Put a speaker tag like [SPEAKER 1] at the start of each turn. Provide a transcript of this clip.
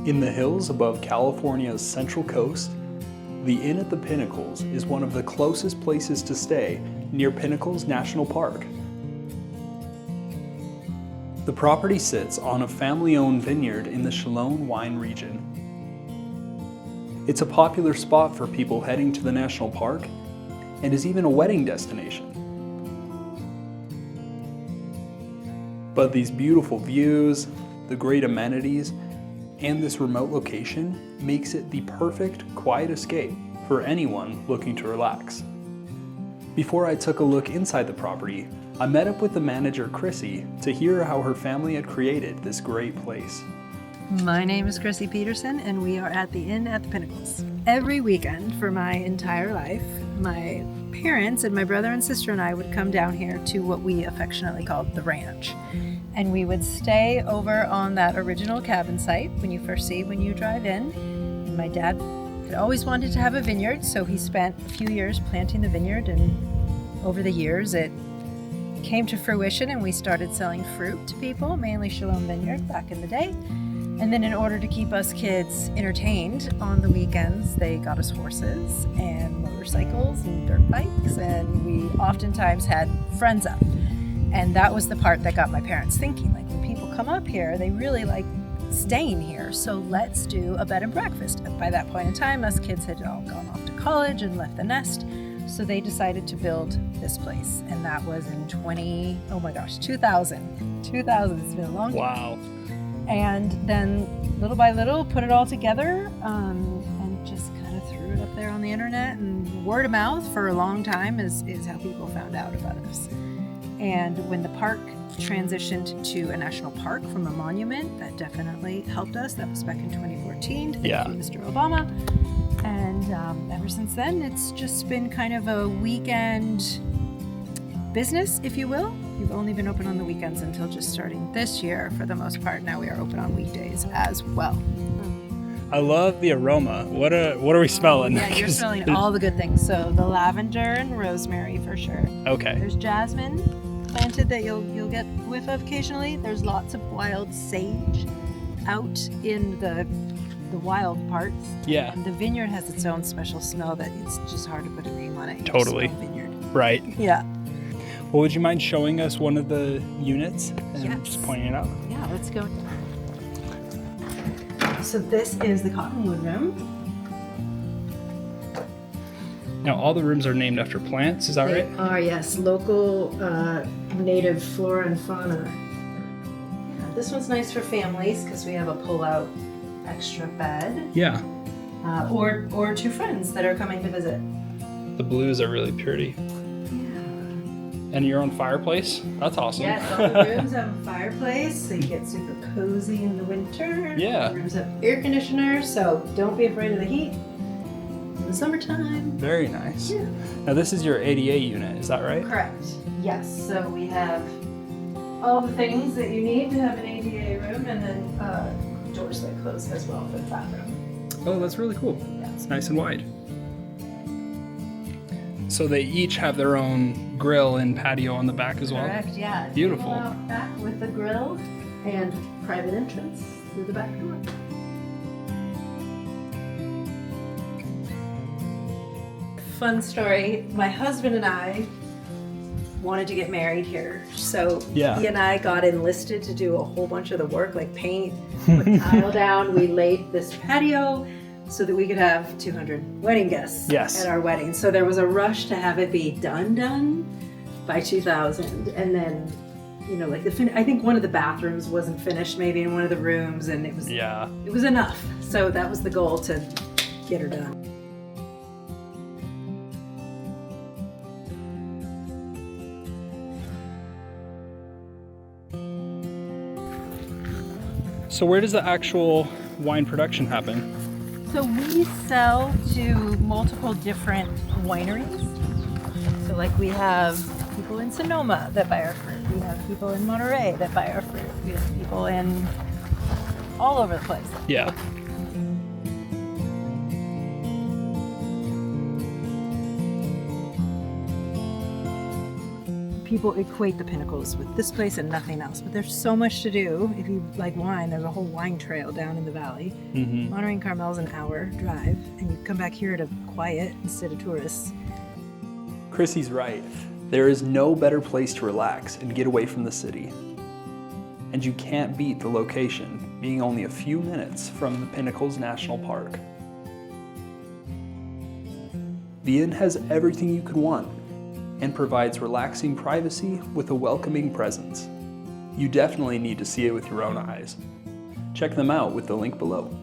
[SPEAKER 1] In the hills above California's central coast, the Inn at the Pinnacles is one of the closest places to stay near Pinnacles National Park. The property sits on a family-owned vineyard in the Chalone wine region. It's a popular spot for people heading to the national park and is even a wedding destination. But these beautiful views, the great amenities, and this remote location makes it the perfect quiet escape for anyone looking to relax. Before I took a look inside the property, I met up with the manager, Chrissy, to hear how her family had created this great place.
[SPEAKER 2] My name is Chrissy Peterson, and we are at the Inn at the Pinnacles. Every weekend for my entire life, my parents and my brother and sister and I would come down here to what we affectionately called the ranch. And we would stay over on that original cabin site when you drive in. And my dad had always wanted to have a vineyard, so he spent a few years planting the vineyard, and over the years it came to fruition and we started selling fruit to people, mainly Chalone Vineyard back in the day. And then in order to keep us kids entertained on the weekends, they got us horses and motorcycles and dirt bikes, and we oftentimes had friends up. And that was the part that got my parents thinking, like, when people come up here, they really like staying here, so let's do a bed and breakfast. By that point in time, us kids had all gone off to college and left the nest, so they decided to build this place, and that was in 2000. 2000, it's been a long time.
[SPEAKER 1] Wow.
[SPEAKER 2] And then little by little put it all together and just kind of threw it up there on the internet, and word of mouth for a long time is how people found out about us. And when the park transitioned to a national park from a monument, that definitely helped us. That was back in 2014. Thank you, Mr. Obama. And ever since then, it's just been kind of a weekend business, if you will. We've only been open on the weekends until just starting this year. For the most part, now we are open on weekdays as well.
[SPEAKER 1] I love the aroma. What are we smelling?
[SPEAKER 2] Yeah, you're smelling all the good things. So the lavender and rosemary for sure.
[SPEAKER 1] Okay.
[SPEAKER 2] There's jasmine planted that you'll get whiff of occasionally. There's lots of wild sage out in the wild parts.
[SPEAKER 1] Yeah.
[SPEAKER 2] And the vineyard has its own special smell that it's just hard to put a name on it. You
[SPEAKER 1] Totally.
[SPEAKER 2] just smell vineyard.
[SPEAKER 1] Right.
[SPEAKER 2] Yeah.
[SPEAKER 1] Well, would you mind showing us one of the units and
[SPEAKER 2] Yes.
[SPEAKER 1] just pointing it out?
[SPEAKER 2] Yeah, let's go. So this is the cottonwood room.
[SPEAKER 1] Now, all the rooms are named after plants, is that
[SPEAKER 2] They
[SPEAKER 1] right?
[SPEAKER 2] are, yes, local native flora and fauna. Yeah, this one's nice for families because we have a pull-out extra bed.
[SPEAKER 1] Yeah.
[SPEAKER 2] Or two friends that are coming to visit.
[SPEAKER 1] The blues are really pretty. And your own fireplace? That's awesome.
[SPEAKER 2] Yes, all the rooms have a fireplace, so you get super cozy in the winter.
[SPEAKER 1] Yeah.
[SPEAKER 2] The rooms have air conditioners, so don't be afraid of the heat in the summertime.
[SPEAKER 1] Very nice.
[SPEAKER 2] Yeah.
[SPEAKER 1] Now, this is your ADA unit, is that right?
[SPEAKER 2] Correct. Yes. So we have all the things that you need to have an ADA room, and then doors that close as well for the bathroom.
[SPEAKER 1] Oh, that's really cool.
[SPEAKER 2] Yeah.
[SPEAKER 1] It's nice and wide. So they each have their own grill and patio on the back as well?
[SPEAKER 2] Correct. Yeah.
[SPEAKER 1] Beautiful.
[SPEAKER 2] Table out back with the grill and private entrance through the back door. Fun story. My husband and I wanted to get married here. So he and I got enlisted to do a whole bunch of the work, like paint, put tile down. We laid this patio so that we could have 200 wedding guests at our wedding. So there was a rush to have it be done by 2000. And then, like I think one of the bathrooms wasn't finished maybe in one of the rooms, and it was enough. So that was the goal, to get her done.
[SPEAKER 1] So where does the actual wine production happen?
[SPEAKER 2] So we sell to multiple different wineries. So like we have people in Sonoma that buy our fruit. We have people in Monterey that buy our fruit. We have people in all over the place.
[SPEAKER 1] Yeah.
[SPEAKER 2] people equate the Pinnacles with this place and nothing else, but there's so much to do. If you like wine, there's a whole wine trail down in the valley. Monterey and Carmel's an hour drive, and you come back here to quiet instead of tourists.
[SPEAKER 1] Chrissy's right. There is no better place to relax and get away from the city. And you can't beat the location, being only a few minutes from the Pinnacles National Park. The inn has everything you could want and provides relaxing privacy with a welcoming presence. You definitely need to see it with your own eyes. Check them out with the link below.